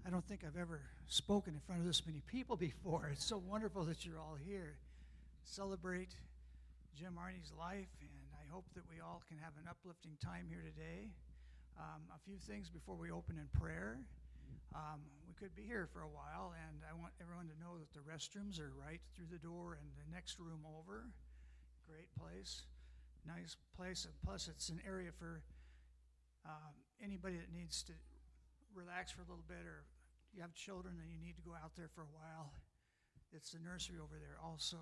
I don't think I've ever spoken in front of this many people before. It's so wonderful that you're all here. Celebrate Jim Arney's life, and I hope that we all can have an uplifting time here today. A few things before we open in prayer. We could be here for a while, and I want everyone to know that the restrooms are right through the door and the next room over. Great place, nice place, and plus it's an area for anybody that needs to relax for a little bit, or you have children and you need to go out there for a while. It's the nursery over there also.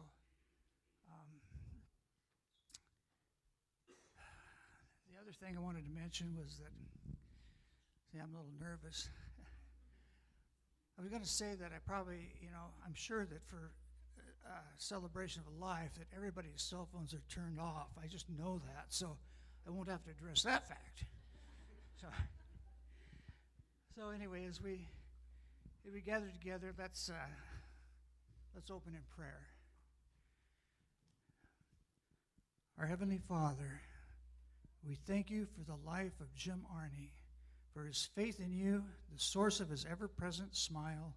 The other thing I wanted to mention was that, see, I'm a little nervous. I was going to say that I probably, I'm sure that for celebration of life that everybody's cell phones are turned off. I just know that, so I won't have to address that fact. So anyway, as we gather together, let's open in prayer. Our Heavenly Father, we thank you for the life of Jim Arney, for his faith in you, the source of his ever-present smile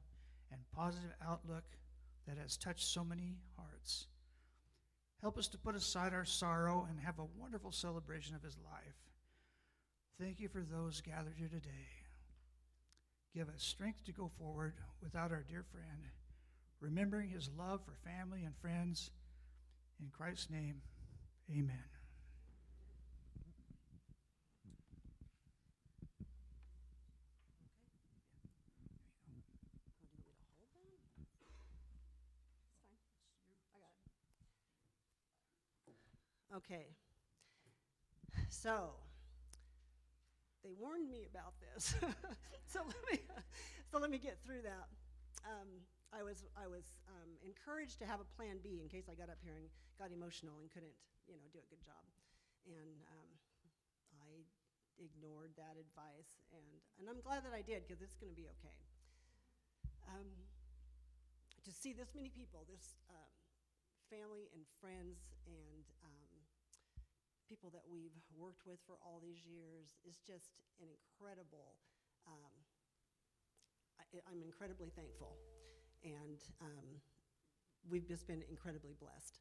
and positive outlook that has touched so many hearts. Help us to put aside our sorrow and have a wonderful celebration of his life. Thank you for those gathered here today. Give us strength to go forward without our dear friend, remembering his love for family and friends. In Christ's name, amen. Okay, so they warned me about this, so let me get through that. I was encouraged to have a plan B in case I got up here and got emotional and couldn't, do a good job, and I ignored that advice, and I'm glad that I did because it's going to be okay. To see this many people, this family and friends and people that we've worked with for all these years is just an incredible, I'm incredibly thankful. And we've just been incredibly blessed,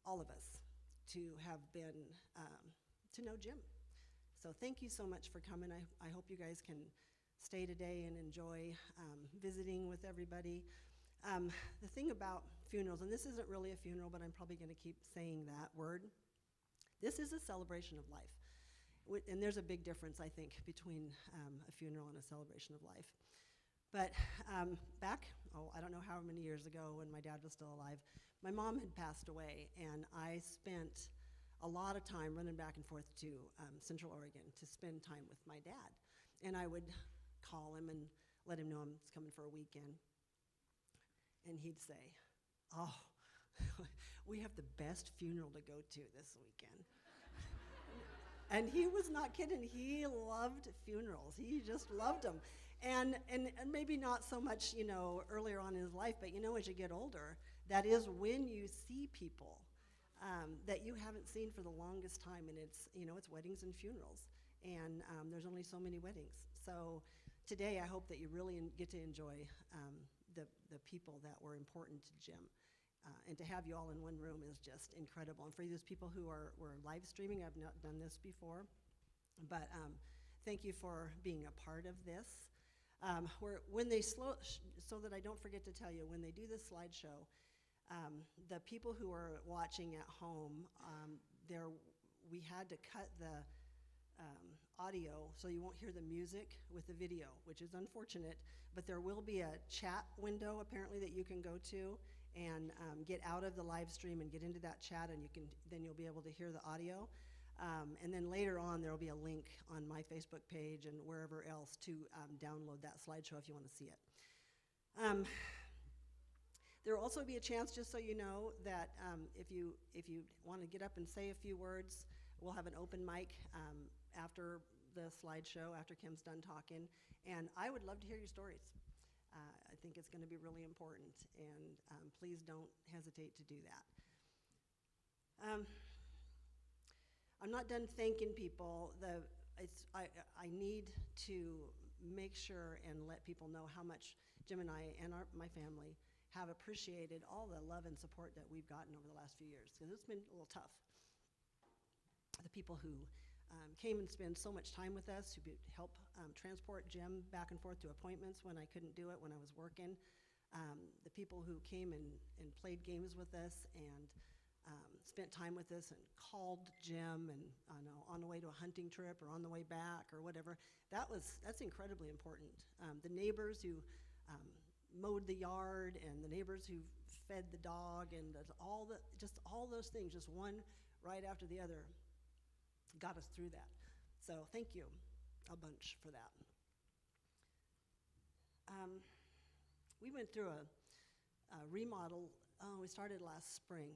all of us, to have been, to know Jim. So thank you so much for coming. I hope you guys can stay today and enjoy visiting with everybody. The thing about funerals, and this isn't really a funeral, but I'm probably going to keep saying that word. This is a celebration of life. And there's a big difference, I think, between a funeral and a celebration of life. But back, I don't know how many years ago when my dad was still alive, my mom had passed away, and I spent a lot of time running back and forth to Central Oregon to spend time with my dad. And I would call him and let him know I was coming for a weekend. And he'd say, "Oh, we have the best funeral to go to this weekend." And he was not kidding. He loved funerals. He just loved them. And maybe not so much, earlier on in his life, but as you get older, that is when you see people that you haven't seen for the longest time, and it's weddings and funerals, and there's only so many weddings. So today I hope that you really get to enjoy the people that were important to Jim. And to have you all in one room is just incredible. And for those people who were live streaming, I've not done this before, but thank you for being a part of this. When they so that I don't forget to tell you, when they do this slideshow, the people who are watching at home, we had to cut the audio so you won't hear the music with the video, which is unfortunate, but there will be a chat window apparently that you can go to and get out of the live stream and get into that chat, and then you'll be able to hear the audio. And then later on, there will be a link on my Facebook page and wherever else to download that slideshow if you want to see it. There will also be a chance, just so you know, that if you want to get up and say a few words, we'll have an open mic after the slideshow, after Kim's done talking. And I would love to hear your stories. I think it's going to be really important, and please don't hesitate to do that. I'm not done thanking people. I need to make sure and let people know how much Jim and I and my family have appreciated all the love and support that we've gotten over the last few years, because it's been a little tough. The people who came and spent so much time with us, who help transport Jim back and forth to appointments when I couldn't do it when I was working, the people who came and played games with us and spent time with us and called Jim and on the way to a hunting trip or on the way back or whatever. That's incredibly important. The neighbors who mowed the yard and the neighbors who fed the dog and all those things, just one right after the other, got us through that. So thank you a bunch for that. We went through a remodel. We started last spring.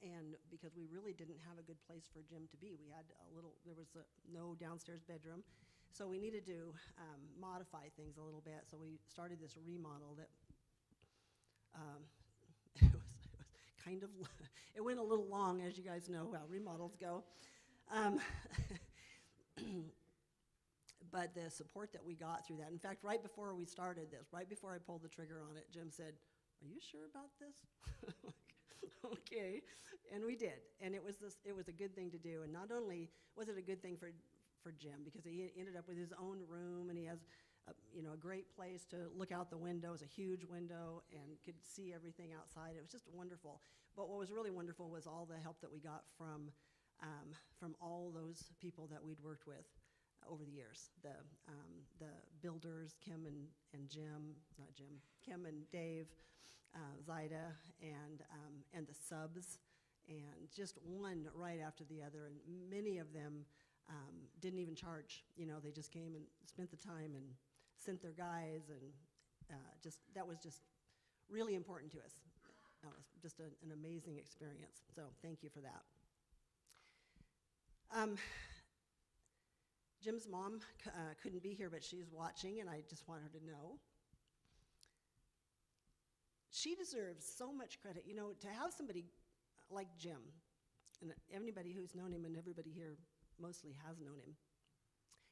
And because we really didn't have a good place for Jim to be, there was no downstairs bedroom. So we needed to modify things a little bit. So we started this remodel that it was kind of, it went a little long, as you guys know how remodels go. But the support that we got through that, in fact, right before we started this, right before I pulled the trigger on it, Jim said, "Are you sure about this?" Okay, and we did, and it was a good thing to do. And not only was it a good thing for Jim, because he ended up with his own room, and he has a great place to look out the window. It's a huge window and could see everything outside. It was just wonderful. But what was really wonderful was all the help that we got from all those people that we'd worked with over the years. The builders, Kim and Kim and Dave, Zaida, and the subs, and just one right after the other. And many of them didn't even charge. They just came and spent the time and sent their guys, and that was just really important to us. It was just an amazing experience. So thank you for that. Jim's mom couldn't be here, but she's watching, and I just want her to know. She deserves so much credit. To have somebody like Jim, and anybody who's known him, and everybody here mostly has known him,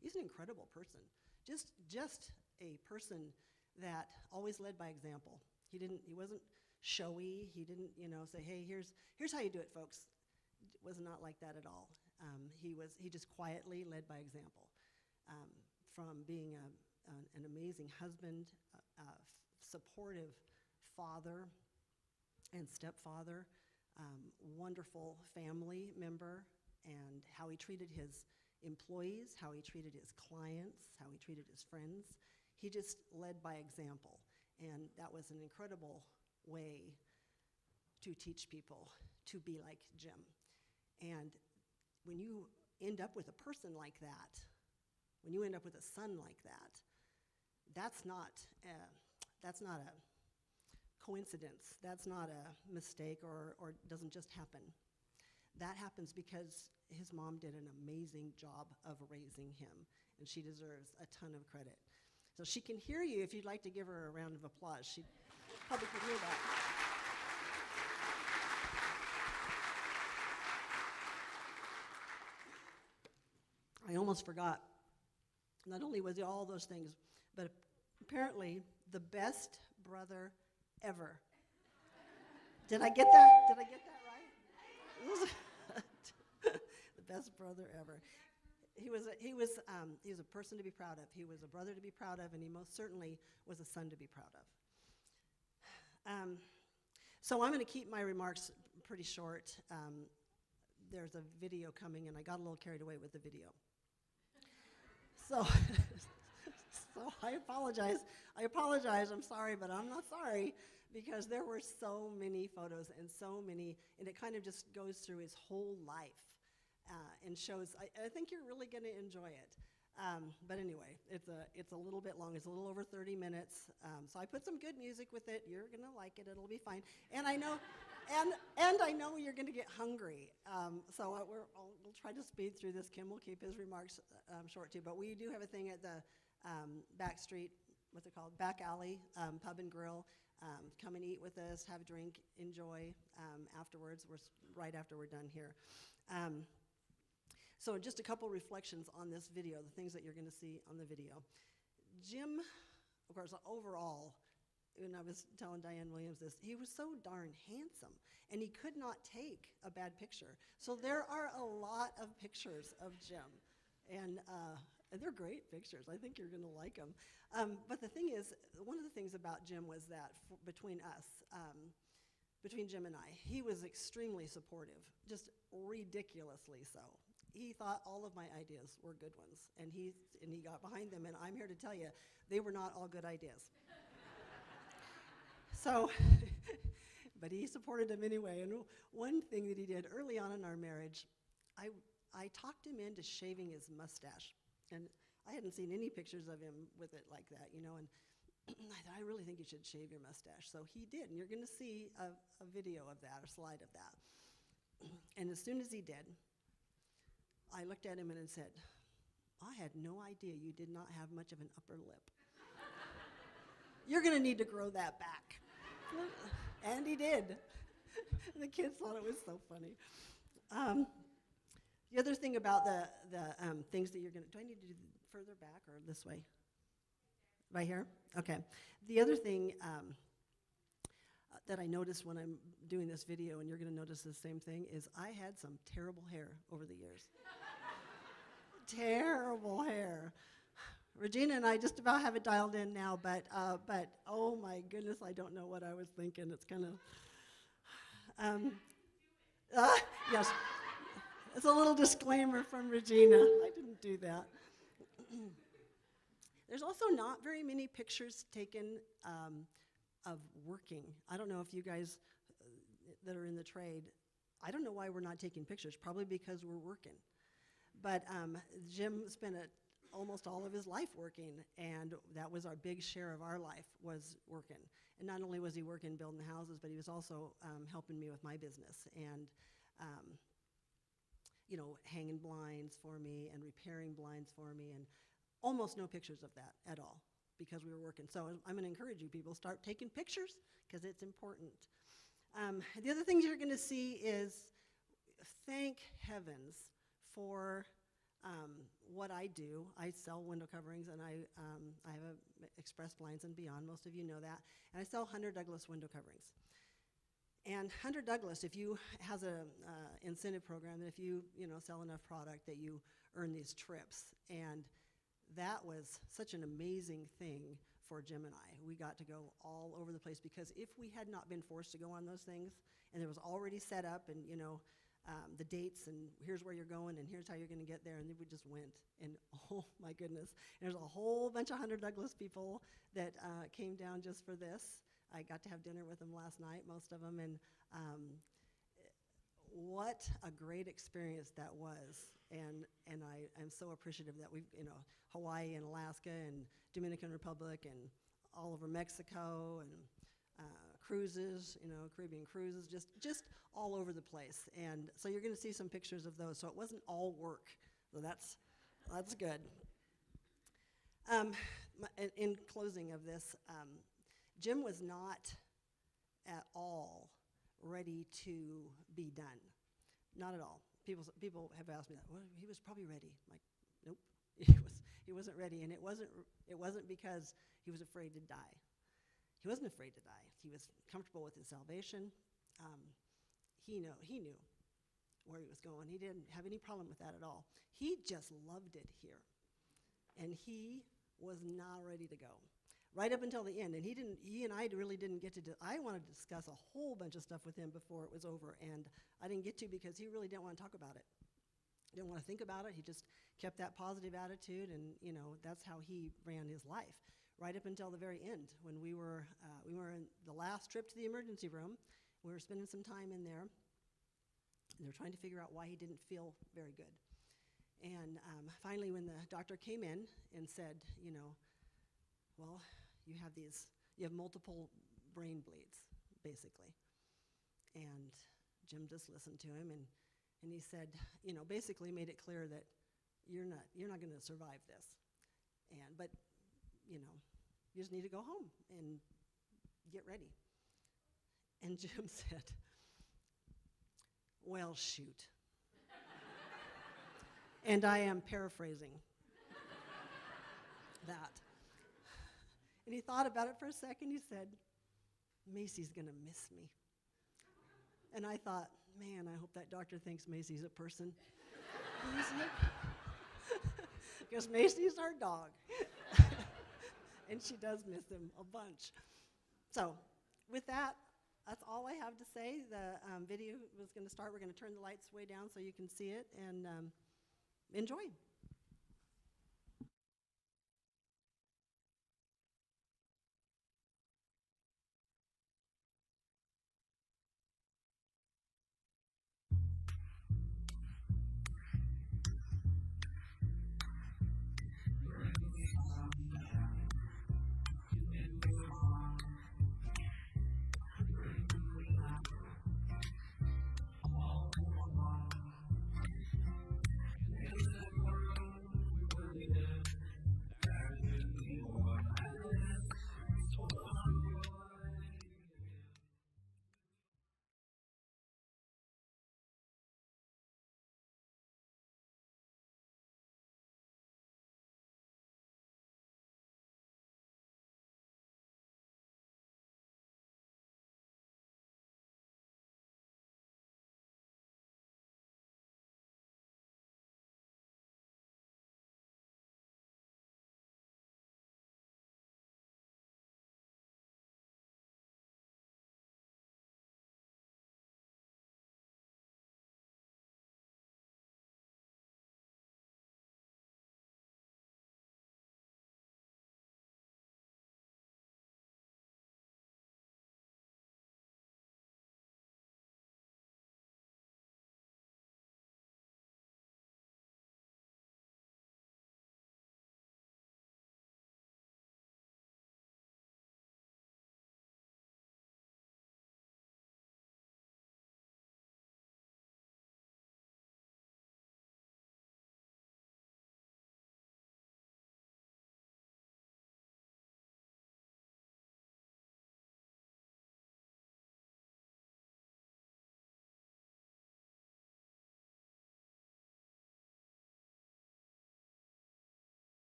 he's an incredible person. Just a person that always led by example. He wasn't showy. He didn't, say, "Hey, here's how you do it, folks." It was not like that at all. He just quietly led by example, from being an amazing husband, supportive father and stepfather, wonderful family member, and how he treated his employees, how he treated his clients, how he treated his friends. He just led by example, and that was an incredible way to teach people to be like Jim. And when you end up with a person like that, when you end up with a son like that, that's not a coincidence. That's not a mistake or doesn't just happen. That happens because his mom did an amazing job of raising him, and she deserves a ton of credit. So she can hear you if you'd like to give her a round of applause. She probably could hear that. I almost forgot. Not only was he all those things, but apparently the best brother ever. Did I get that? Did I get that right? The best brother ever. He was a person to be proud of. He was a brother to be proud of, and he most certainly was a son to be proud of. So I'm going to keep my remarks pretty short. There's a video coming, and I got a little carried away with the video. So I apologize. I'm sorry, but I'm not sorry, because there were so many photos and it kind of just goes through his whole life and shows. I think you're really going to enjoy it. But anyway, it's a little bit long. It's a little over 30 minutes. So I put some good music with it. You're going to like it. It'll be fine. And I know, and I know you're going to get hungry. So we'll try to speed through this. Kim will keep his remarks short too. But we do have a thing at the back street, what's it called? Back alley, pub and grill. Come and eat with us, have a drink, enjoy afterwards. Right after we're done here. So just a couple reflections on this video, the things that you're going to see on the video. Jim, of course, overall, when I was telling Diane Williams this, he was so darn handsome, and he could not take a bad picture. So there are a lot of pictures of Jim, and they're great pictures. I think you're going to like them. But the thing is, one of the things about Jim was that between us, between Jim and I, he was extremely supportive, just ridiculously so. He thought all of my ideas were good ones, and he got behind them, and I'm here to tell you, they were not all good ideas. So, but he supported them anyway, and one thing that he did early on in our marriage, I talked him into shaving his mustache, and I hadn't seen any pictures of him with it like that, you know, and I thought, I really think you should shave your mustache. So he did, and you're going to see a video of that, a slide of that. And as soon as he did, I looked at him and said, I had no idea you did not have much of an upper lip. You're going to need to grow that back. And he did. The kids thought it was so funny. The other thing about the things that you're going to, do I need to do further back or this way? Right here? Okay. The other thing that I noticed when I'm doing this video, and you're going to notice the same thing, is I had some terrible hair over the years. Terrible hair. Regina and I just about have it dialed in now, but oh my goodness, I don't know what I was thinking. It's kind of, yes. It's a little disclaimer from Regina. I didn't do that. There's also not very many pictures taken of working. I don't know if you guys that are in the trade, I don't know why we're not taking pictures, probably because we're working. But Jim spent almost all of his life working, and that was our big share of our life, was working. And not only was he working building houses, but he was also helping me with my business, and you know, hanging blinds for me and repairing blinds for me, and almost no pictures of that at all because we were working. So I'm going to encourage you people, start taking pictures because it's important. The other things you're going to see is, thank heavens for what I do. I sell window coverings, and I have Express Blinds and Beyond. Most of you know that. And I sell Hunter Douglas window coverings. And Hunter Douglas, if you has a incentive program that if you sell enough product that you earn these trips, and that was such an amazing thing for Jim and I. We got to go all over the place because if we had not been forced to go on those things, and it was already set up, and the dates, and here's where you're going, and here's how you're going to get there, and then we just went, and oh my goodness, there's a whole bunch of Hunter Douglas people that came down just for this. I got to have dinner with them last night, most of them, and what a great experience that was. And I'm so appreciative that we've, Hawaii and Alaska and Dominican Republic and all over Mexico, and cruises, Caribbean cruises, just all over the place. And so you're going to see some pictures of those. So it wasn't all work, so that's good. In closing of this, Jim was not at all ready to be done. Not at all. People have asked me that. Well, he was probably ready. I'm like, nope, he wasn't ready, and it wasn't because he was afraid to die. He wasn't afraid to die. He was comfortable with his salvation. He knew where he was going. He didn't have any problem with that at all. He just loved it here, and he was not ready to go. Right up until the end, and he and I really didn't get to, I wanted to discuss a whole bunch of stuff with him before it was over, and I didn't get to because he really didn't want to talk about it. Didn't want to think about it. He just kept that positive attitude, and that's how he ran his life. Right up until the very end, when we were in the last trip to the emergency room, we were spending some time in there, and they were trying to figure out why he didn't feel very good. And finally, when the doctor came in and said, well, you have multiple brain bleeds, basically. And Jim just listened to him, and he said, basically made it clear that you're not going to survive this. But you just need to go home and get ready. And Jim said, well, shoot. And I am paraphrasing that. And he thought about it for a second. He said, Macy's going to miss me. And I thought, man, I hope that doctor thinks Macy's a person. Because Macy's our dog. And she does miss him a bunch. So with that, that's all I have to say. The video was going to start. We're going to turn the lights way down so you can see it, and enjoy.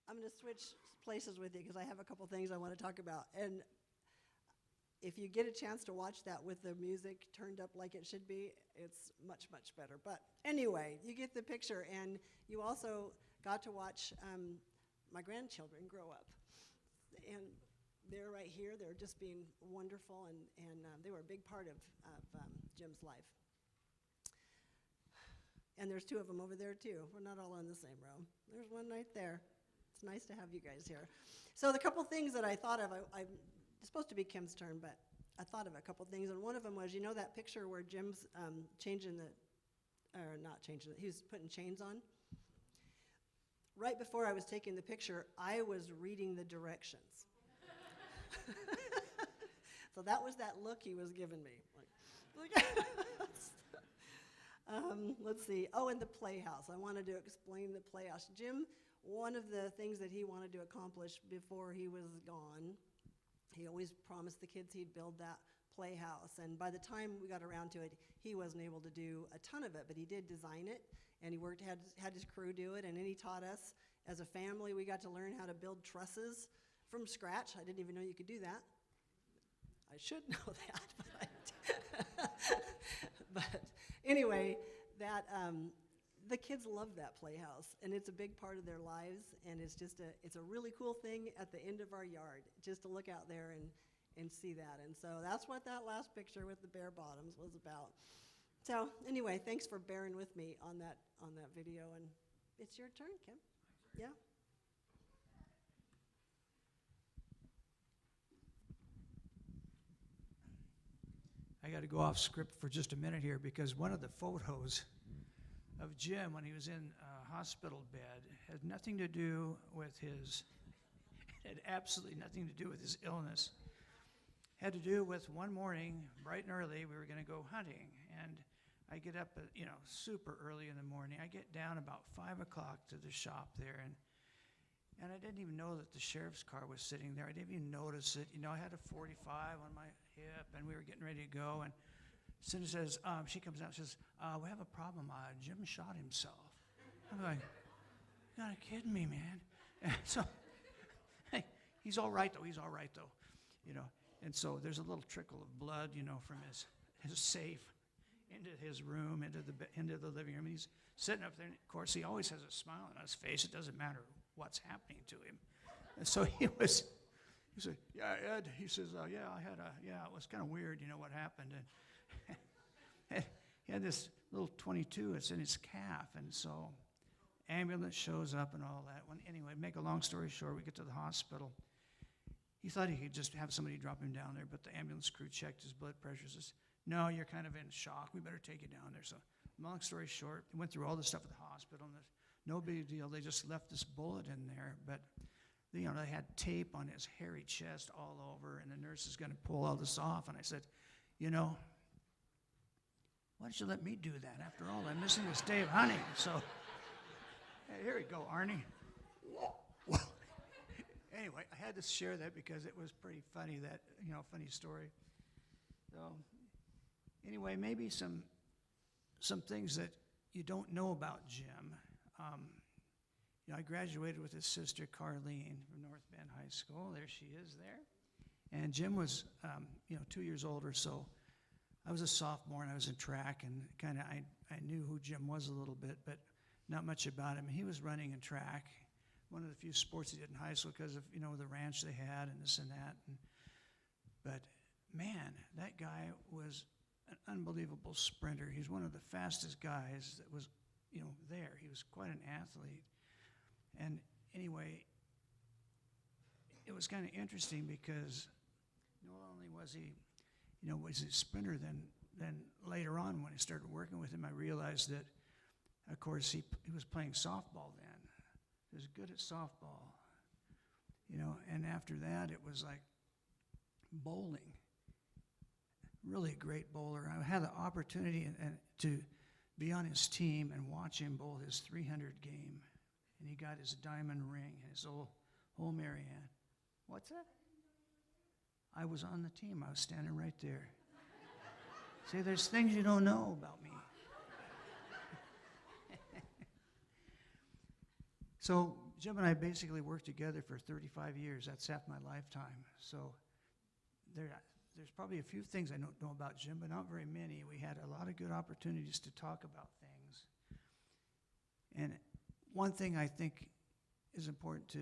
I'm going to switch places with you because I have a couple things I want to talk about. And if you get a chance to watch that with the music turned up like it should be, it's much, much better. But anyway, you get the picture, and you also got to watch my grandchildren grow up. And they're right here. They're just being wonderful, and they were a big part of Jim's life. And there's two of them over there, too. We're not all in the same row. There's one right there. It's nice to have you guys here. So the couple things that I thought of, it's supposed to be Kim's turn, but I thought of a couple things, and one of them was, you know that picture where Jim's not changing it, he was putting chains on? Right before I was taking the picture, I was reading the directions. So that was that look he was giving me. Like, let's see. Oh, and the playhouse. I wanted to explain the playhouse. Jim, one of the things that he wanted to accomplish before he was gone, he always promised the kids he'd build that playhouse. And by the time we got around to it, he wasn't able to do a ton of it, but he did design it, and he had his crew do it, and then he taught us. As a family, we got to learn how to build trusses from scratch. I didn't even know you could do that. I should know that, but I didn't. But anyway, the kids love that playhouse, and it's a big part of their lives, and it's a really cool thing at the end of our yard, just to look out there and see that. And so that's what that last picture with the bare bottoms was about. So anyway, thanks for bearing with me on that video, and it's your turn, Kim. Yeah. I got to go off script for just a minute here, because one of the photos of Jim when he was in a hospital bed had nothing to do with had absolutely nothing to do with his illness. Had to do with one morning, bright and early, we were going to go hunting, and I get up at, super early in the morning. I get down about 5 o'clock to the shop there, and I didn't even know that the sheriff's car was sitting there. I didn't even notice it. I had a 45 on my hip, and we were getting ready to go, and Cindy says, she comes out and says, we have a problem. Jim shot himself. I'm like, you gotta kidding me, man. And so, hey, he's all right, though. And so there's a little trickle of blood, from his safe into his room, into the living room. He's sitting up there, and of course, he always has a smile on his face. It doesn't matter what's happening to him. And so he said, yeah, Ed, he says, it was kind of weird, what happened. And he had this little 22, it's in his calf, and so ambulance shows up and all that. Anyway, make a long story short, we get to the hospital. He thought he could just have somebody drop him down there, but the ambulance crew checked his blood pressure, says, no, you're kind of in shock, we better take you down there. So long story short, went through all this stuff at the hospital, and no big deal, they just left this bullet in there, but they had tape on his hairy chest all over, and the nurse is going to pull all this off. And I said, why did you let me do that? After all, I'm missing this day of hunting. So, hey, here we go, Arney. Anyway, I had to share that because it was pretty funny, funny story. So, anyway, maybe some things that you don't know about Jim. I graduated with his sister, Carlene, from North Bend High School. There she is there. And Jim was, 2 years older, so I was a sophomore, and I was in track, and kind of I knew who Jim was a little bit, but not much about him. He was running in track, one of the few sports he did in high school because of, the ranch they had and this and that. But, man, that guy was an unbelievable sprinter. He's one of the fastest guys that was, there. He was quite an athlete. And anyway, it was kind of interesting because not only was he, was a sprinter, then later on when I started working with him, I realized that, of course, he was playing softball then. He was good at softball, and after that it was like bowling. Really a great bowler. I had the opportunity to be on his team and watch him bowl his 300 game. And he got his diamond ring, his whole Marianne. What's that? I was on the team. I was standing right there. See, there's things you don't know about me. So Jim and I basically worked together for 35 years. That's half my lifetime. So there's probably a few things I don't know about Jim, but not very many. We had a lot of good opportunities to talk about things. And one thing I think is important to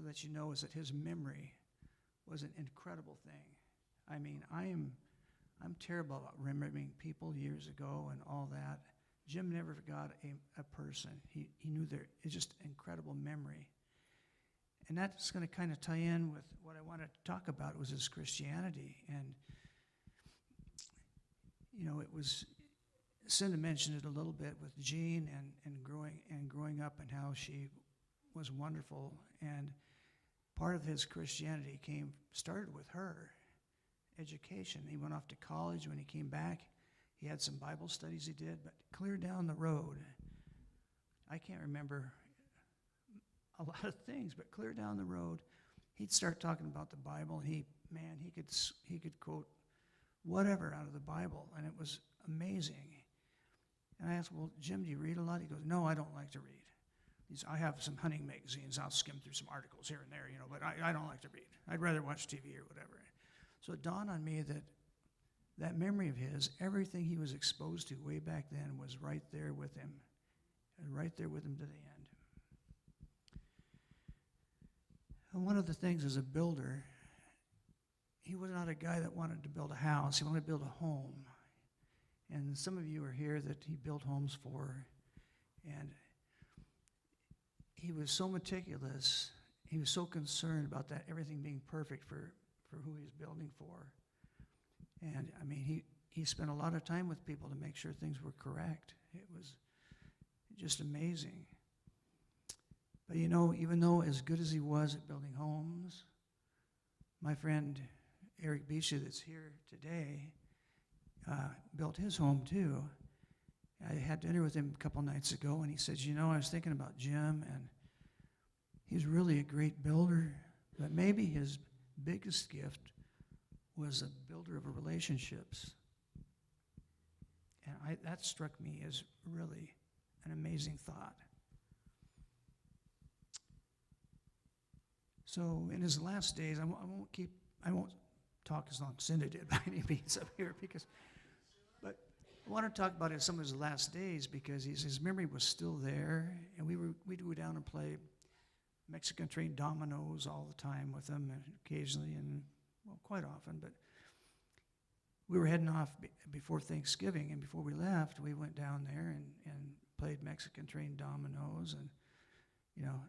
let you know is that his memory was an incredible thing. I mean, I'm terrible about remembering people years ago and all that. Jim never forgot a person. He knew it's just incredible memory. And that's going to kind of tie in with what I wanted to talk about was his Christianity. And, you know, it was, Cinda mentioned it a little bit with Jean and growing up and how she was wonderful. And part of his Christianity started with her education. He went off to college. When he came back, he had some Bible studies he did, but clear down the road, I can't remember a lot of things, but clear down the road, he'd start talking about the Bible, and he could quote whatever out of the Bible, and it was amazing. And I asked, well, Jim, do you read a lot? He goes, no, I don't like to read. He says, I have some hunting magazines. I'll skim through some articles here and there, you know, but I don't like to read. I'd rather watch TV or whatever. So it dawned on me that memory of his, everything he was exposed to way back then was right there with him, and right there with him to the end. And one of the things as a builder, he was not a guy that wanted to build a house. He wanted to build a home. And some of you are here that he built homes for. And he was so meticulous. He was so concerned about that, everything being perfect for who he was building for. And, I mean, he spent a lot of time with people to make sure things were correct. It was just amazing. But, you know, even though as good as he was at building homes, my friend Eric Beachy that's here today built his home too. I had dinner with him a couple nights ago, and he says, you know, I was thinking about Jim, and he's really a great builder, but maybe his biggest gift was a builder of relationships. And that struck me as really an amazing thought. So in his last days, I won't talk as long as Cinda did by any means up here, but I want to talk about some of his last days because his memory was still there, and we'd go down and play Mexican train dominoes all the time with him, and occasionally, and well, quite often. But we were heading off before Thanksgiving, and before we left, we went down there and played Mexican train dominoes, and you know,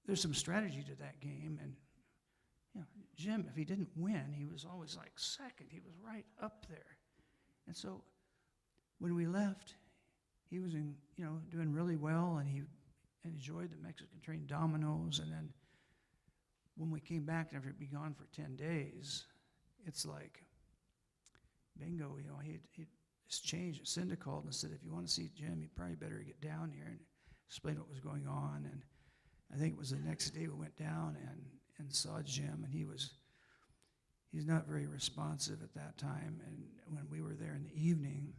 there's some strategy to that game. And you know, Jim, if he didn't win, he was always like second. He was right up there. And so when we left, he was doing really well, and he enjoyed the Mexican train dominoes. And then when we came back after he'd be gone for 10 days, it's like bingo, you know, it's changed. Cinda called and said, if you want to see Jim, you probably better get down here, and explain what was going on. And I think it was the next day we went down and saw Jim, and he's not very responsive at that time. And when we were there in the evening,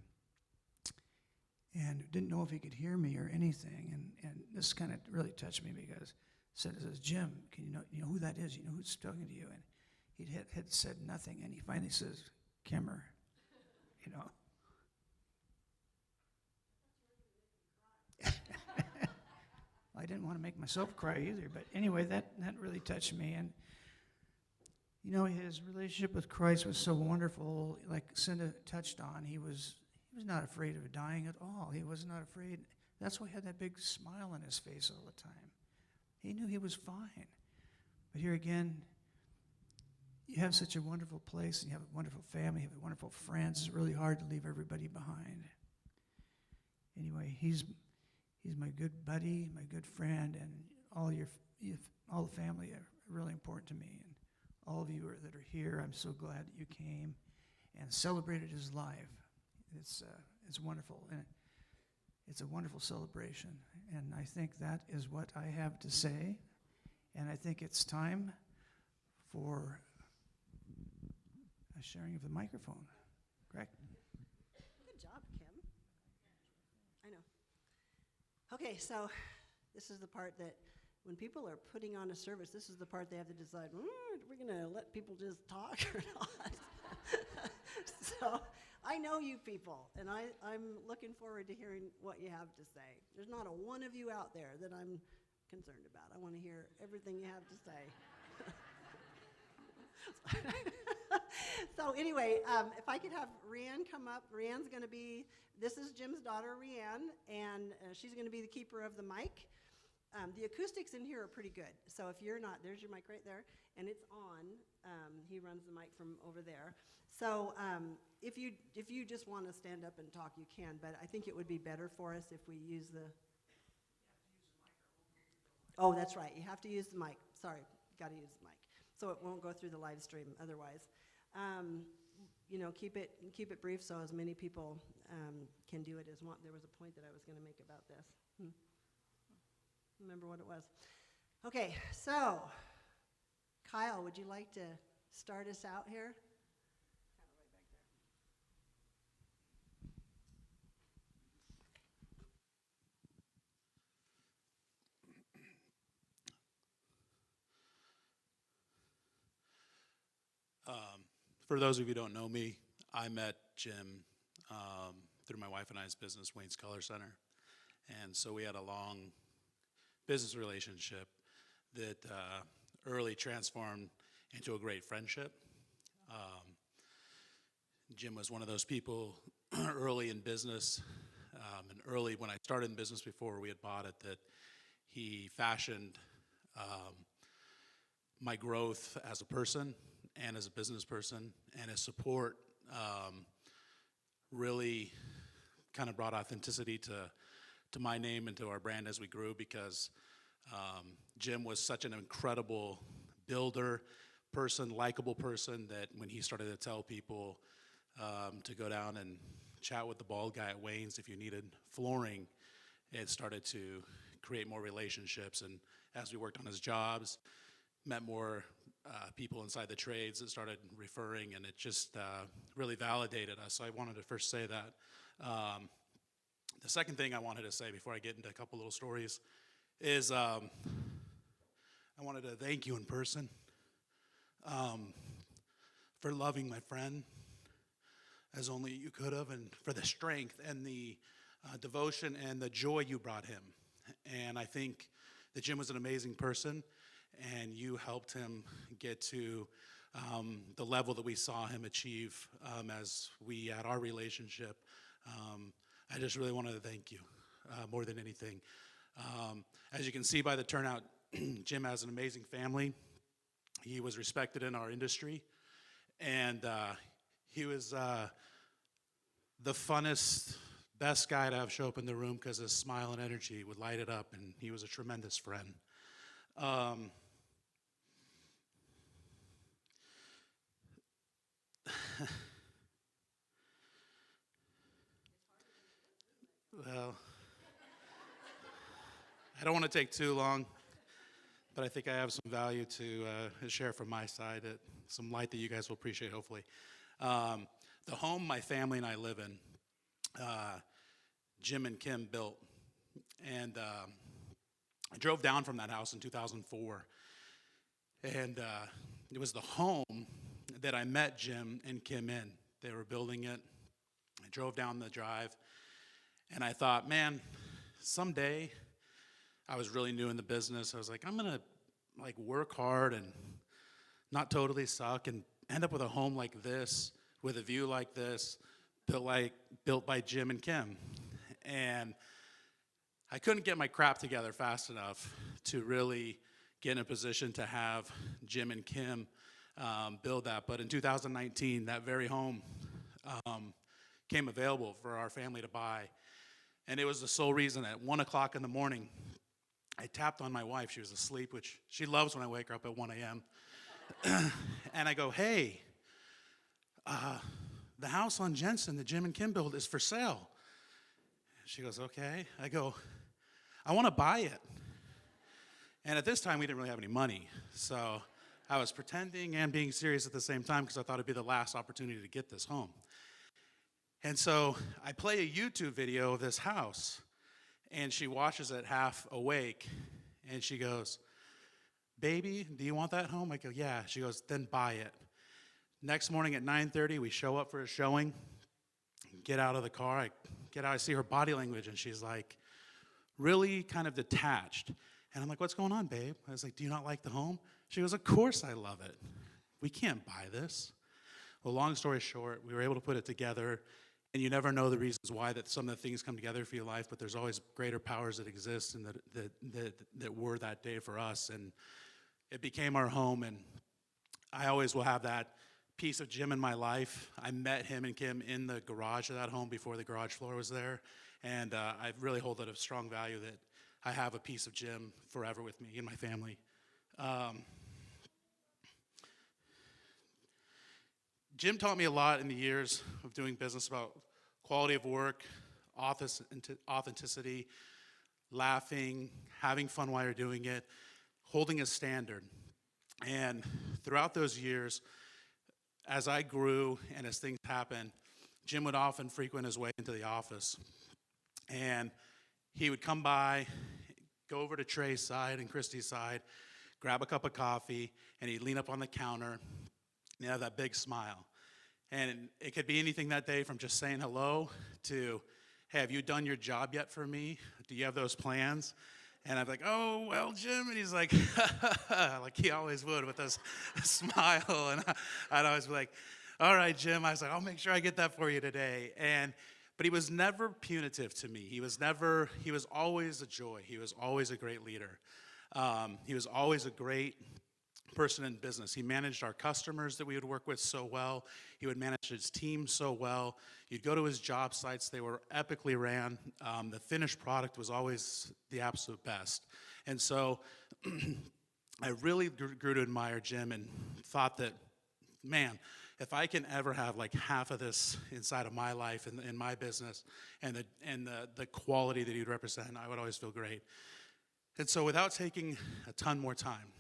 and didn't know if he could hear me or anything, and this kind of really touched me because says, Jim, can you know who that is? You know who's talking to you? And he had said nothing, and he finally says, Kimmer, you know. I didn't want to make myself cry either, but anyway, that really touched me. And you know, his relationship with Christ was so wonderful. Like Cinda touched on, he was not afraid of dying at all. He was not afraid. That's why he had that big smile on his face all the time. He knew he was fine. But here again, you have such a wonderful place, and you have a wonderful family, you have wonderful friends. It's really hard to leave everybody behind. Anyway, he's my good buddy, my good friend, and all the family are really important to me. And all of you that are here, I'm so glad that you came and celebrated his life. It's wonderful, and it's a wonderful celebration. And I think that is what I have to say. And I think it's time for a sharing of the microphone. Correct? Good job, Kim. I know. Okay, so This is the part that when people are putting on a service, this is the part they have to decide, we're going to let people just talk or not. So I know you people, and I'm looking forward to hearing what you have to say. There's not a one of you out there that I'm concerned about. I want to hear everything you have to say. So anyway, if I could have Rianne come up. Rianne's going to be, this is Jim's daughter, Rianne, and she's going to be the keeper of the mic. The acoustics in here are pretty good. So if you're not, there's your mic right there, and it's on. He runs the mic from over there. So if you just want to stand up and talk, you can, but I think it would be better for us if we use the... Oh, that's right. You have to use the mic. Sorry, got to use the mic. So it won't go through the live stream otherwise. You know, keep it brief so as many people can do it as one. There was a point that I was going to make about this. Remember what it was. Okay, so Kyle, would you like to start us out here? For those of you who don't know me, I met Jim through my wife and I's business, Wayne's Color Center. And so we had a long business relationship that early transformed into a great friendship. Jim was one of those people early in business, and early when I started in business before we had bought it, that he fashioned my growth as a person and as a business person, and his support really kind of brought authenticity to my name and to our brand as we grew, because Jim was such an incredible builder person, likable person, that when he started to tell people to go down and chat with the bald guy at Wayne's if you needed flooring, it started to create more relationships. And as we worked on his jobs, met more people inside the trades that started referring, and it just really validated us. So I wanted to first say that. The second thing I wanted to say before I get into a couple little stories is I wanted to thank you in person for loving my friend as only you could have, and for the strength and the devotion and the joy you brought him. And I think that Jim was an amazing person, and you helped him get to the level that we saw him achieve as we had our relationship. I just really wanted to thank you more than anything. As you can see by the turnout, Jim has an amazing family. He was respected in our industry, and he was the funnest, best guy to have show up in the room, because his smile and energy would light it up, and he was a tremendous friend. Well, I don't want to take too long, but I think I have some value to share from my side, some light that you guys will appreciate, hopefully. The home my family and I live in, Jim and Kim built, and I drove down from that house in 2004, and it was the home that I met Jim and Kim in. They were building it. I drove down the drive, and I thought, man, someday, I was really new in the business. I was like, I'm gonna work hard and not totally suck and end up with a home like this, with a view like this, built by Jim and Kim. And I couldn't get my crap together fast enough to really get in a position to have Jim and Kim build that. But in 2019, that very home came available for our family to buy. And it was the sole reason at 1 o'clock in the morning, I tapped on my wife. She was asleep, which she loves when I wake her up at 1 a.m. And I go, hey, the house on Jensen that Jim and Kim built is for sale. She goes, okay. I go, I want to buy it. And at this time, we didn't really have any money. So I was pretending and being serious at the same time, because I thought it'd be the last opportunity to get this home. And so I play a YouTube video of this house. And she watches it half awake, and she goes, "Baby, do you want that home?" I go, "Yeah." She goes, "Then buy it." Next morning at 9:30, we show up for a showing, get out of the car, I see her body language, and she's like really kind of detached. And I'm like, "What's going on, babe?" I was like, "Do you not like the home?" She goes, "Of course I love it. We can't buy this." Well, long story short, we were able to put it together, and you never know the reasons why that some of the things come together for your life, but there's always greater powers that exist and that were that day for us, and it became our home, and I always will have that piece of Jim in my life. I met him and Kim in the garage of that home before the garage floor was there, and I really hold it of strong value that I have a piece of Jim forever with me and my family. Jim taught me a lot in the years of doing business about quality of work, authenticity, laughing, having fun while you're doing it, holding a standard. And throughout those years, as I grew and as things happened, Jim would often frequent his way into the office. And he would come by, go over to Trey's side and Christy's side, grab a cup of coffee, and he'd lean up on the counter and have that big smile. And it could be anything that day from just saying hello to, "Hey, have you done your job yet for me? Do you have those plans?" And I'm like, "Oh, well, Jim." And he's like, like he always would with this smile. And I'd always be like, "All right, Jim." I was like, "I'll make sure I get that for you today." But he was never punitive to me. He was always a joy. He was always a great leader. He was always a great person in business. He managed our customers that we would work with so well. He would manage his team so well. You'd go to his job sites. They were epically ran. The finished product was always the absolute best. And so I really grew to admire Jim and thought that, man, if I can ever have like half of this inside of my life and in my business and the quality that he'd represent, I would always feel great. And so without taking a ton more time,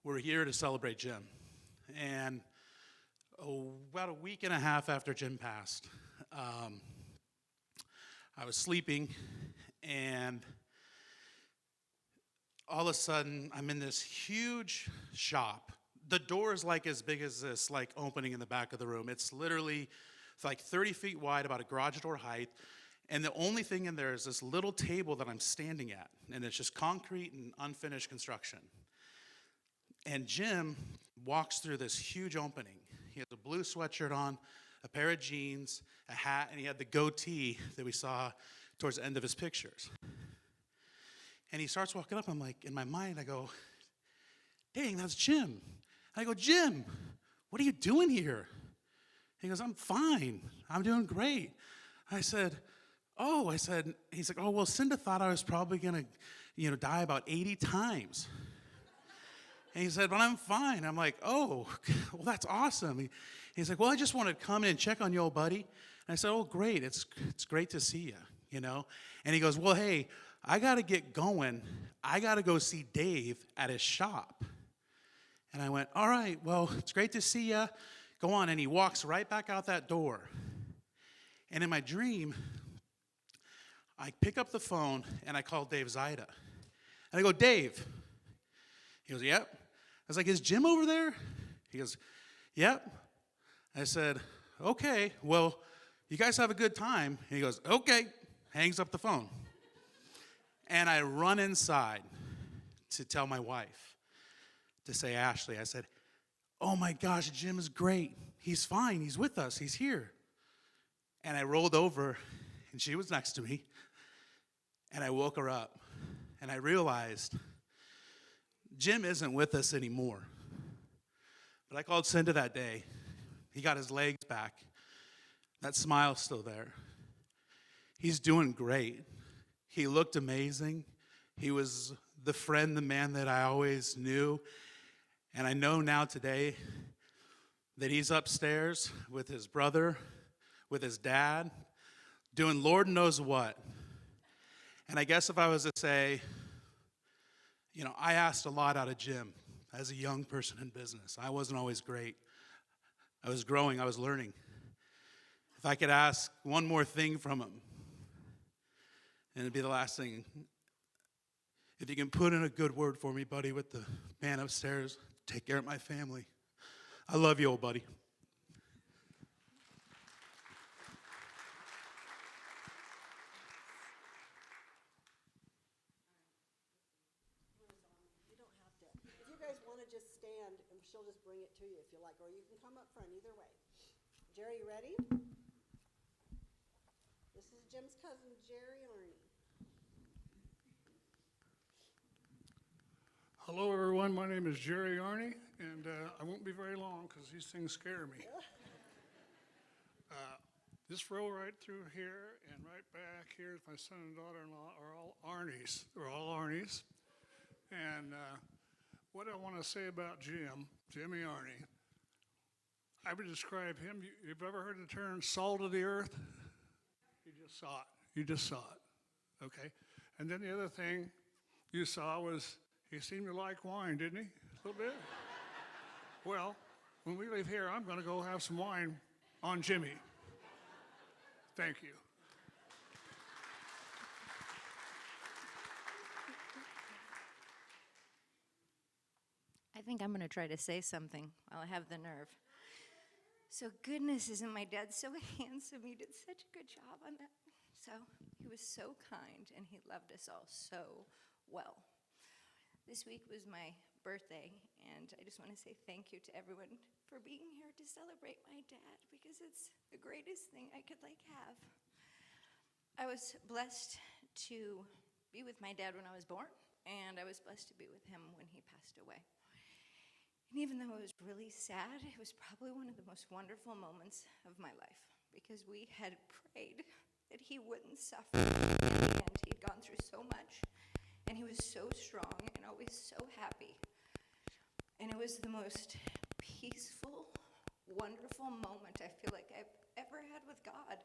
we're here to celebrate Jim. And about a week and a half after Jim passed, I was sleeping, and all of a sudden, I'm in this huge shop. The door is like as big as this, like opening in the back of the room. It's like 30 feet wide, about a garage door height. And the only thing in there is this little table that I'm standing at. And it's just concrete and unfinished construction. And Jim walks through this huge opening. He has a blue sweatshirt on, a pair of jeans, a hat, and he had the goatee that we saw towards the end of his pictures. And he starts walking up. I'm like, in my mind, I go, "Dang, that's Jim." I go, "Jim, what are you doing here?" He goes, "I'm fine. I'm doing great." I said, he's like, "Oh, well, Cinda thought I was probably going to, die about 80 times. And he said, "But I'm fine." I'm like, "Oh, well, that's awesome." He's like, "Well, I just wanted to come in and check on you, old buddy." And I said, "Oh, great. It's great to see you, And he goes, "Well, hey, I got to get going. I got to go see Dave at his shop." And I went, "All right, well, it's great to see you. Go on." And he walks right back out that door. And in my dream, I pick up the phone and I call Dave Zaida. And I go, "Dave." He goes, "Yep." I was like, "Is Jim over there?" He goes, "Yep." I said, "Okay, well, you guys have a good time." And he goes, "Okay," hangs up the phone. And I run inside to tell my wife, to say, Ashley, I said, "Oh my gosh, Jim is great. He's fine. He's with us. He's here." And I rolled over, and she was next to me, and I woke her up, and I realized Jim isn't with us anymore. But I called Cinda that day. He got his legs back. That smile's still there. He's doing great. He looked amazing. He was the friend, the man that I always knew. And I know now today that he's upstairs with his brother, with his dad, doing Lord knows what. And I guess if I was to say, I asked a lot out of Jim as a young person in business. I wasn't always great. I was growing. I was learning. If I could ask one more thing from him, And it'd be the last thing. If you can put in a good word for me, buddy, with the man upstairs, take care of my family. I love you, old buddy. You don't have to. If you guys want to just stand, and she'll just bring it to you if you like, or you can come up front, either way. Jerry, you ready? This is Jim's cousin, Jerry Arney. Hello, everyone. My name is Jerry Arney, and I won't be very long because these things scare me. This row right through here and right back here, my son and daughter-in-law are all Arneys. They're all Arneys. And what I want to say about Jimmy Arney, I would describe him, you've ever heard the term salt of the earth? You just saw it. You just saw it. Okay? And then the other thing you saw was he seemed to like wine, didn't he? A little bit? Well, when we leave here, I'm going to go have some wine on Jimmy. Thank you. I think I'm going to try to say something while I have the nerve. So goodness, isn't my dad so handsome? He did such a good job on that. So he was so kind, and he loved us all so well. This week was my birthday, and I just want to say thank you to everyone for being here to celebrate my dad, because it's the greatest thing I could have. I was blessed to be with my dad when I was born, and I was blessed to be with him when he passed away. And even though it was really sad, it was probably one of the most wonderful moments of my life, because we had prayed that he wouldn't suffer. In the end, he'd gone through so much, and he was so strong and always so happy. And it was the most peaceful, wonderful moment I feel like I've ever had with God.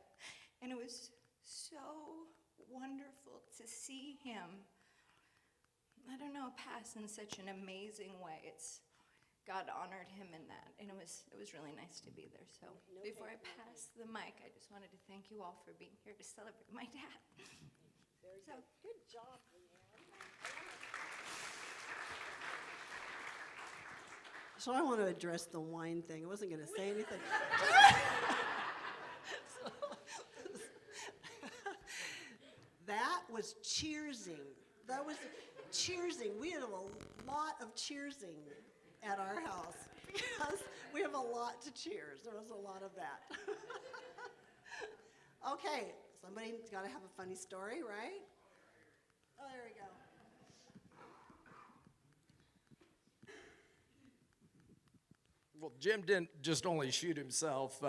And it was so wonderful to see him, I don't know, pass in such an amazing way. God honored him in that, and it was really nice to be there. So before I pass the mic, I just wanted to thank you all for being here to celebrate my dad. Very good. Good job, Leanne. So I want to address the wine thing. I wasn't going to say anything. That was cheersing. That was cheersing. We had a lot of cheersing at our house because we have a lot to cheers. There was a lot of that. Okay, somebody's got to have a funny story, right? Oh, there we go. Well, Jim didn't just only shoot himself.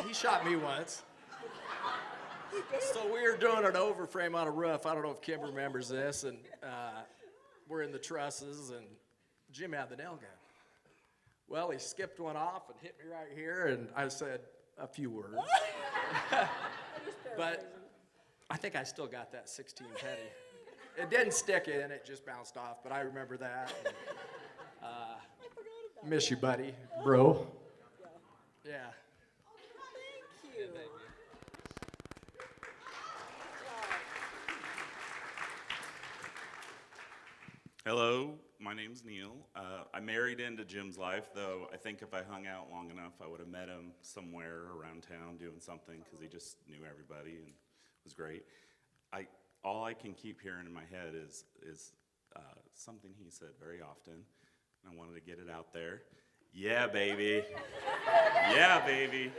He shot me once. So we were doing an overframe on a roof. I don't know if Kim remembers this. And we're in the trusses, and Jim had the nail gun. Well, he skipped one off and hit me right here, and I said a few words. But I think I still got that 16 penny. It didn't stick in, it just bounced off, but I remember that. And, miss you, buddy, bro. Yeah. Thank you. Hello, my name's Neil. I married into Jim's life, though I think if I hung out long enough, I would have met him somewhere around town doing something, because he just knew everybody and was great. All I can keep hearing in my head is something he said very often, and I wanted to get it out there. Yeah, baby. Yeah, baby.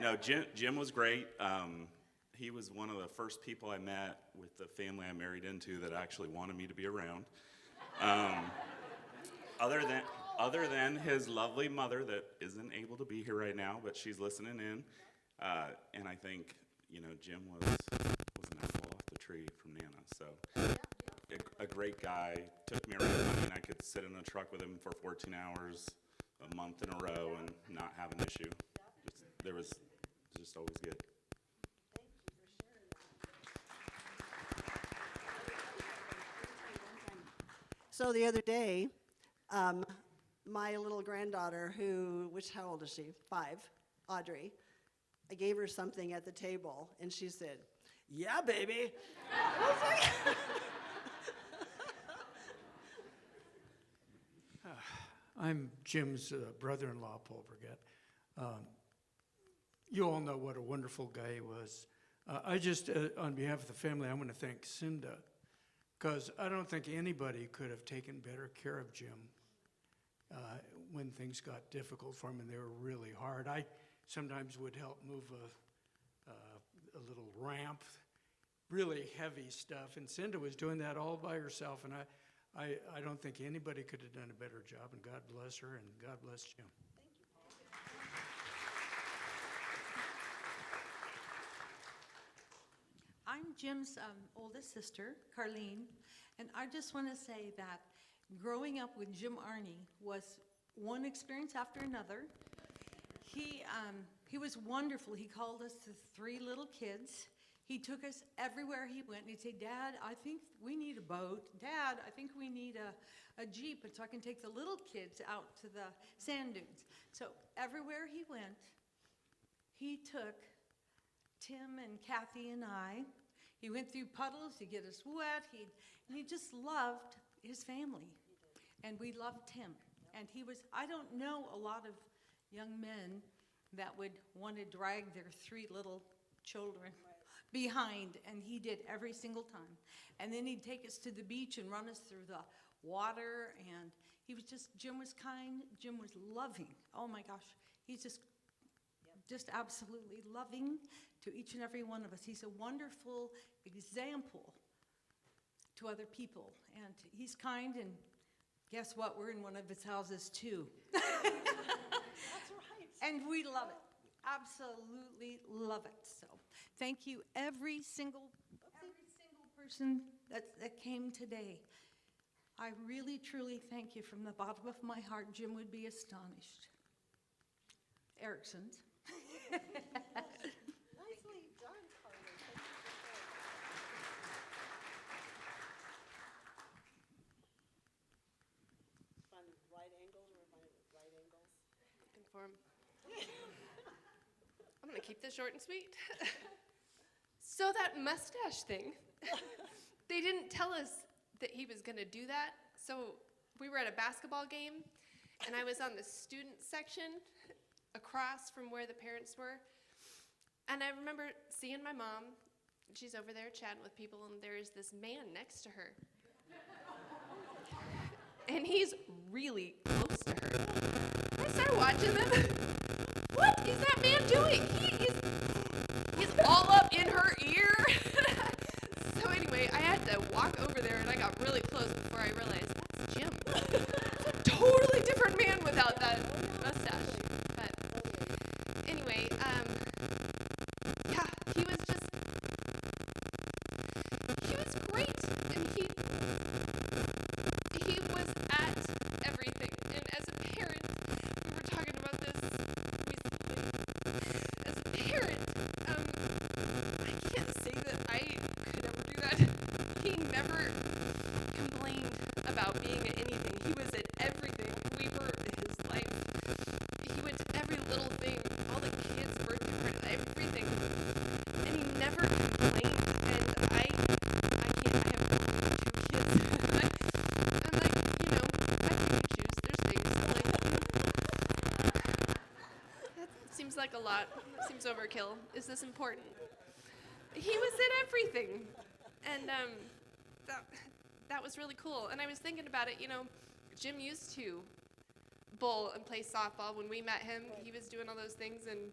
No, Jim was great. He was one of the first people I met with the family I married into that actually wanted me to be around. Other than his lovely mother that isn't able to be here right now, but she's listening in. And I think, Jim was an apple off the tree from Nana. So a great guy, took me around. I mean, I could sit in a truck with him for 14 hours a month in a row and not have an issue. It was just always good. So the other day, my little granddaughter, how old is she? 5, Audrey, I gave her something at the table, and she said, Yeah, baby. I'm Jim's brother-in-law, Paul Burgett. You all know what a wonderful guy he was. I just, on behalf of the family, I want to thank Cinda, because I don't think anybody could have taken better care of Jim when things got difficult for him, and they were really hard. I sometimes would help move a little ramp, really heavy stuff, and Cinda was doing that all by herself, and I don't think anybody could have done a better job, and God bless her, and God bless Jim. I'm Jim's oldest sister, Carlene, and I just want to say that growing up with Jim Arney was one experience after another. He was wonderful. He called us the three little kids. He took us everywhere he went, and he'd say, Dad, I think we need a boat. Dad, I think we need a Jeep, so I can take the little kids out to the sand dunes. So everywhere he went, he took Tim and Kathy and I. He went through puddles to get us wet. And he just loved his family. And we loved him. And he was, I don't know a lot of young men that would want to drag their three little children behind, and he did every single time. And then he'd take us to the beach and run us through the water, and he was just, Jim was kind, Jim was loving. Oh my gosh, he's just absolutely loving to each and every one of us. He's a wonderful example to other people, and he's kind, and guess what? We're in one of his houses too. That's right. And we love it. Absolutely love it. So thank you, every single person that came today. I really, truly thank you from the bottom of my heart. Jim would be astonished. Erickson's. Nicely done, Carly. Thank you for sharing. Find right angles or find right angles? Conform. I'm gonna keep this short and sweet. So that mustache thing, they didn't tell us that he was gonna do that. So we were at a basketball game, and I was on the student section across from where the parents were. And I remember seeing my mom. She's over there chatting with people, and there's this man next to her. And he's really close to her. I started watching them. What is that man doing? He's all up in her ear. So anyway, I had to walk over there, and I got really close before I realized that's Jim. It's a totally different man without that mustache. But anyway, yeah, he was great, and he was at everything. And as a parent, we were talking about this recently. As a parent, I can't say that I could ever do that. He never complained about being at anything. He was at everything. We were his life. He went to every little thing, all the kids' birthday parties, everything. And he never complained. And I have 2 kids. I'm like, I can choose. There's things like that seems like a lot. Seems overkill. Is this important? He was at everything, and that was really cool. And I was thinking about it. Jim used to bowl and play softball when we met him. He was doing all those things, and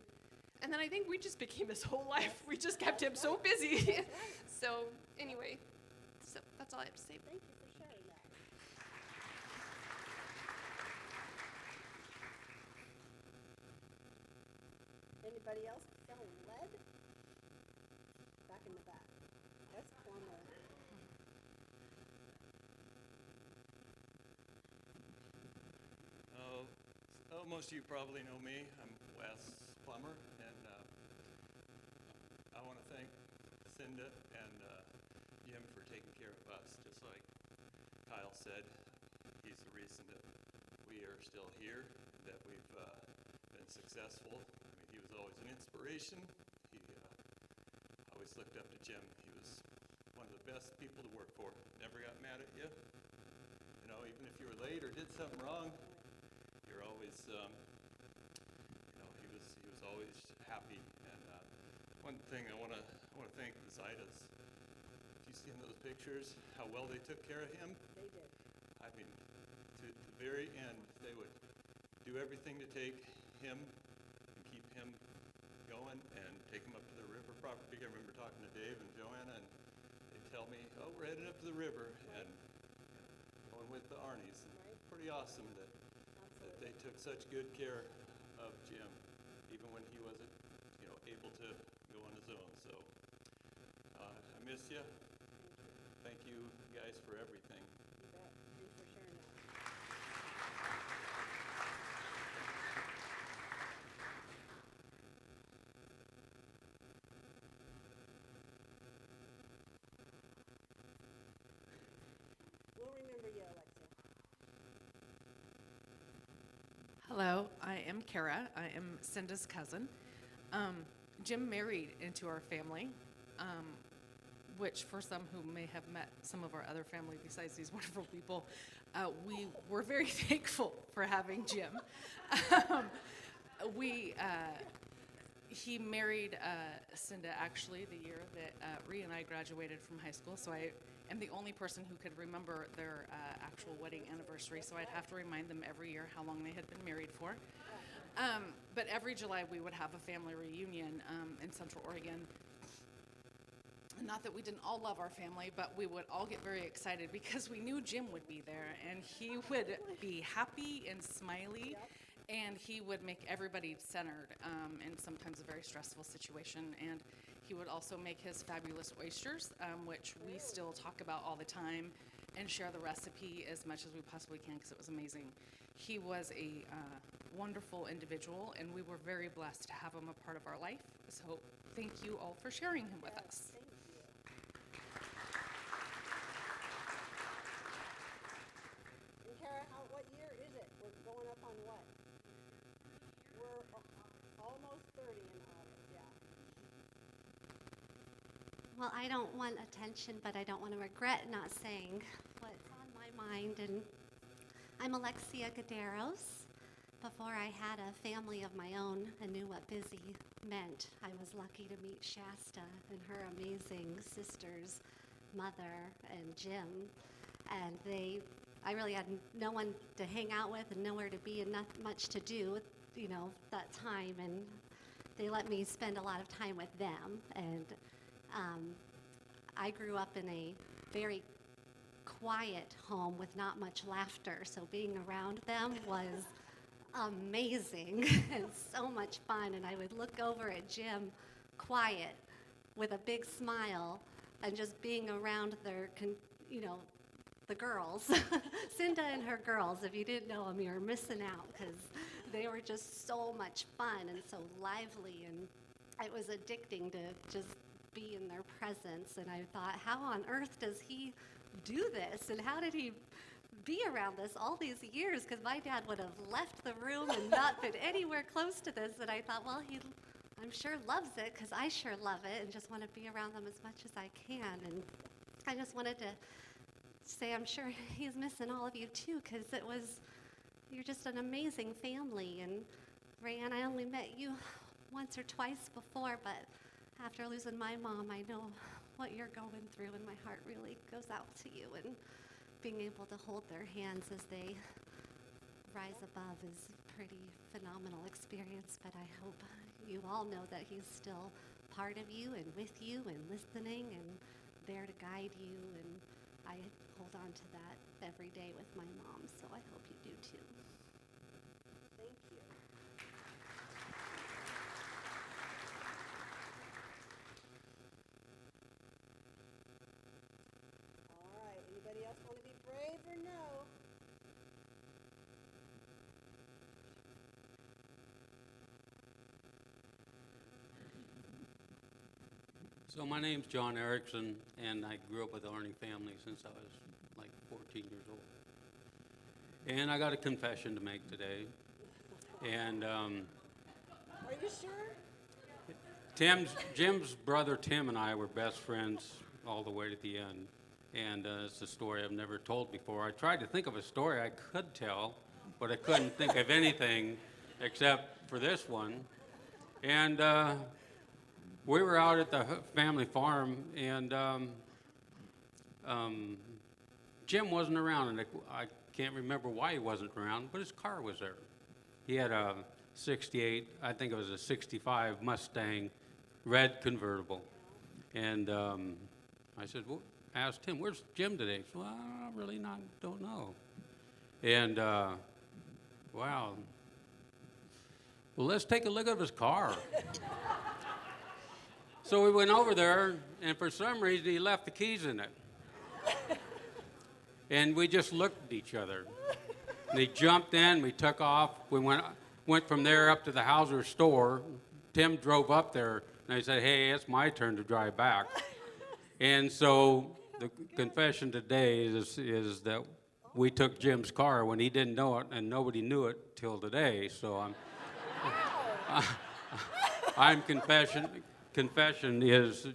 then I think we just became his whole life. We just kept him so busy. So anyway, so that's all I have to say. Thank you for sharing that. Anybody else feel led? Back in the back. That's Plummer. Most of you probably know me. I'm Wes Plummer, and I want to thank Cinda and Jim for taking care of us. Just like Kyle said, he's the reason that we are still here, that we've been successful. I mean, he was always an inspiration. I always looked up to Jim. He was one of the best people to work for. Never got mad at you. You know, even if you were late or did something wrong, you're always, you know, he was always happy. And one thing I want to thank the Zaidas. If you see in those pictures how well they took care of him. They did. I mean, to the very end, they would do everything to take him and keep him going and take him up to the river property. I remember talking to Dave and Joanna, and they'd tell me, "Oh, we're headed up to the river," and going with the Arneys. Right. Pretty awesome that they took such good care of Jim, even when he wasn't, you know, able to go on his own. So I miss you. Thank you guys for everything. You bet. Thanks for sharing that. We'll remember you, Alexia. Hello, I am Kara. I am Cinda's cousin. Jim married into our family, which for some who may have met some of our other family besides these wonderful people, we were very thankful for having Jim. He married Cinda actually the year that Rhea and I graduated from high school, so I am the only person who could remember their actual wedding anniversary, so I'd have to remind them every year how long they had been married for. But every July we would have a family reunion in Central Oregon. Not that we didn't all love our family, but we would all get very excited because we knew Jim would be there, and he would be happy and smiley, and he would make everybody centered in sometimes a very stressful situation. And he would also make his fabulous oysters, which we still talk about all the time and share the recipe as much as we possibly can because it was amazing. He was a wonderful individual, and we were very blessed to have him a part of our life. So thank you all for sharing him with us. Thank you. And Kara, what year is it? We're going up on what? We're almost 30 in August, yeah. Well, I don't want attention, but I don't want to regret not saying what's on my mind. And I'm Alexia Gaderos. Before I had a family of my own and knew what busy meant, I was lucky to meet Shasta and her amazing sisters, Mother and Jim. And I really had no one to hang out with and nowhere to be and not much to do, you know, that time. And they let me spend a lot of time with them. And I grew up in a very quiet home with not much laughter, so being around them was amazing and so much fun. And I would look over at Jim, quiet, with a big smile, and just being around their, you know, the girls, Cinda and her girls. If you didn't know them, you were missing out because they were just so much fun and so lively, and it was addicting to just be in their presence. And I thought, how on earth does he do this, and how did he be around this all these years? Because my dad would have left the room and not been anywhere close to this. And I thought, well, I'm sure loves it because I sure love it and just want to be around them as much as I can. And I just wanted to say I'm sure he's missing all of you too, because you're just an amazing family. And Rayanne, I only met you once or twice before, but after losing my mom, I know what you're going through, and my heart really goes out to you. And being able to hold their hands as they rise above is a pretty phenomenal experience. But I hope you all know that he's still part of you and with you and listening and there to guide you. And I hold on to that every day with my mom, so I hope you do too. Thank you. All right, anybody else want to be brave or no? So my name's John Erickson, and I grew up with the Arney family since I was like 14 years old. And I got a confession to make today. And Are you sure? Jim's brother Tim and I were best friends all the way to the end. And it's a story I've never told before. I tried to think of a story I could tell, but I couldn't think of anything except for this one. And we were out at the family farm, and Jim wasn't around, and I can't remember why he wasn't around, but his car was there. He had a 68, I think it was a 65 Mustang, red convertible. And I said, well, asked him, where's Jim today? He said, well, I really don't know. And, wow. Well, let's take a look at his car. So we went over there, and for some reason, he left the keys in it. And we just looked at each other. And he jumped in, we took off. We went from there up to the Hauser store. Tim drove up there, and I said, hey, it's my turn to drive back. And so the confession today is that we took Jim's car when he didn't know it, and nobody knew it till today. So I'm confession is,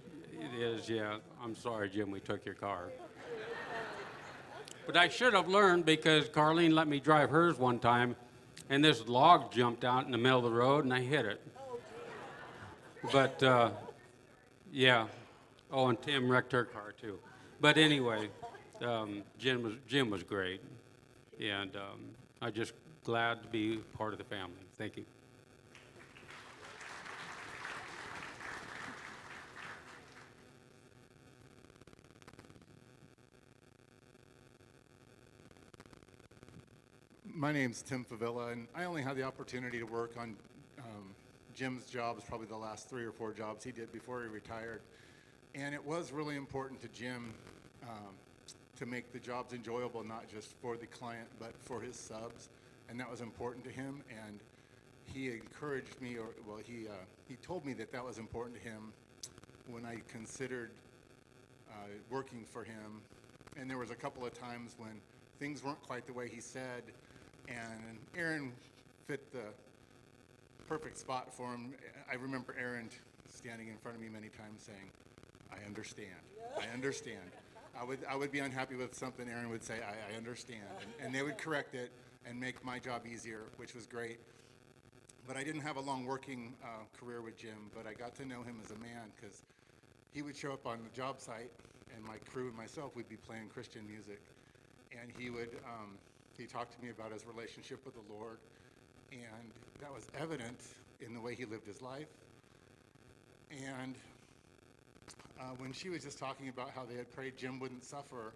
yeah, I'm sorry, Jim, we took your car. But I should have learned, because Carlene let me drive hers one time, and this log jumped out in the middle of the road, and I hit it. But, yeah. Oh, and Tim wrecked her car, too. But anyway, Jim was great, and I'm just glad to be part of the family. Thank you. My name's Tim Favilla, and I only had the opportunity to work on Jim's jobs, probably the last 3 or 4 jobs he did before he retired. And it was really important to Jim to make the jobs enjoyable, not just for the client, but for his subs. And that was important to him. And he encouraged me, he told me that was important to him when I considered working for him. And there was a couple of times when things weren't quite the way he said, and Aaron fit the perfect spot for him. I remember Aaron standing in front of me many times saying, I understand, I understand. I would be unhappy with something, Aaron would say, I understand. And they would correct it and make my job easier, which was great. But I didn't have a long working career with Jim, but I got to know him as a man, because he would show up on the job site, and my crew and myself would be playing Christian music. And he talked to me about his relationship with the Lord, and that was evident in the way he lived his life. And when she was just talking about how they had prayed Jim wouldn't suffer,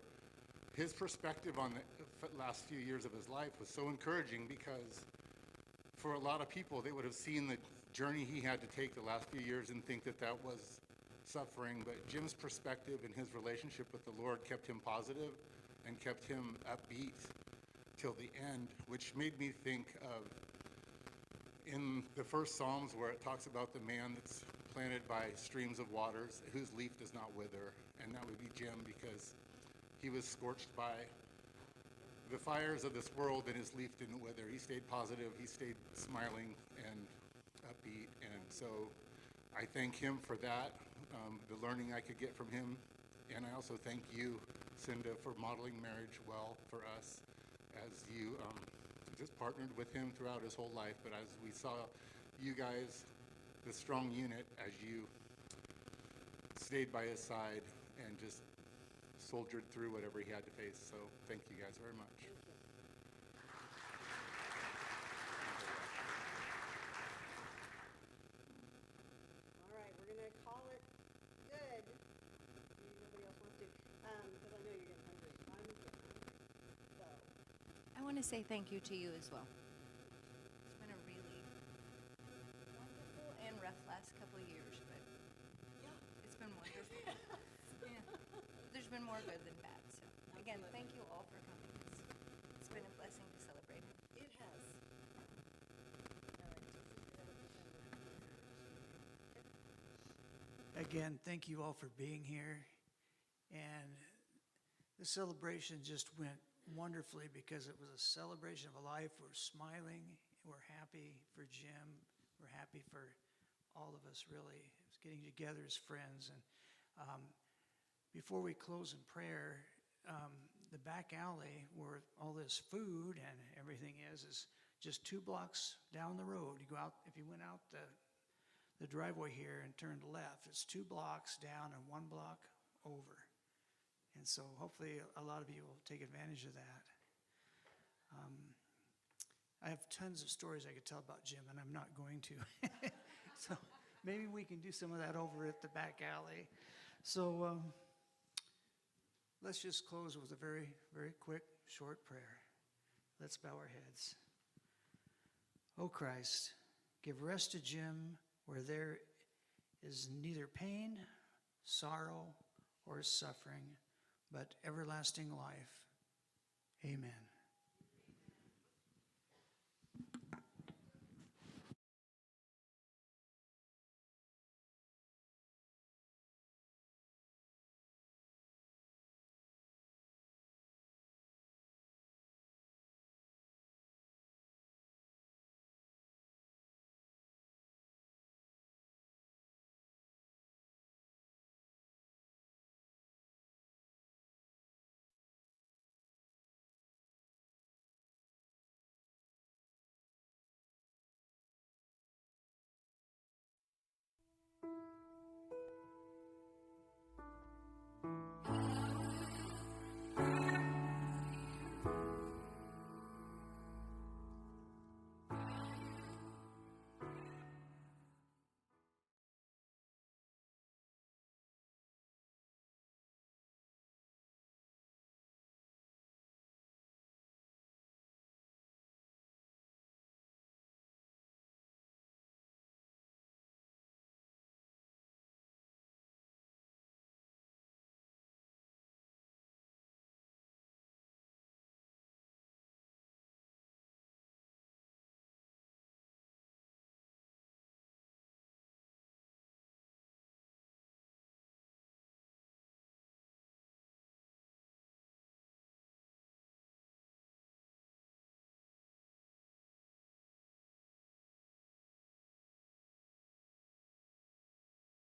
his perspective on the last few years of his life was so encouraging, because for a lot of people, they would have seen the journey he had to take the last few years and think that was suffering. But Jim's perspective and his relationship with the Lord kept him positive and kept him upbeat till the end, which made me think of in the first Psalms, where it talks about the man that's planted by streams of waters, whose leaf does not wither, and that would be Jim, because he was scorched by the fires of this world, and his leaf didn't wither. He stayed positive, he stayed smiling and upbeat, and so I thank him for that, the learning I could get from him, and I also thank you, Cinda, for modeling marriage well for us, as you just partnered with him throughout his whole life. But as we saw you guys, the strong unit, as you stayed by his side and just soldiered through whatever he had to face. So thank you guys very much. All right, we're gonna call it good. Nobody else wants to, because I know you're getting hungry. I'm getting hungry. So, I want to say thank you to you as well. It's been a really wonderful and rough last couple of years, but it's been wonderful. Yeah. There's been more good than bad. So again, thank you all for coming. It's been a blessing to celebrate him. it has. Again, thank you all for being here. And the celebration just went wonderfully, because it was a celebration of a life. We're smiling, we're happy for Jim, we're happy for all of us really, getting together as friends. And before we close in prayer, the back alley where all this food and everything is just 2 blocks down the road. You go out, if you went out the driveway here and turned left, it's 2 blocks down and 1 block over. And so hopefully a lot of you will take advantage of that. I have tons of stories I could tell about Jim, and I'm not going to. So maybe we can do some of that over at the back alley. So let's just close with a very, very quick, short prayer. Let's bow our heads. O Christ, give rest to Jim where there is neither pain, sorrow, or suffering, but everlasting life. Amen.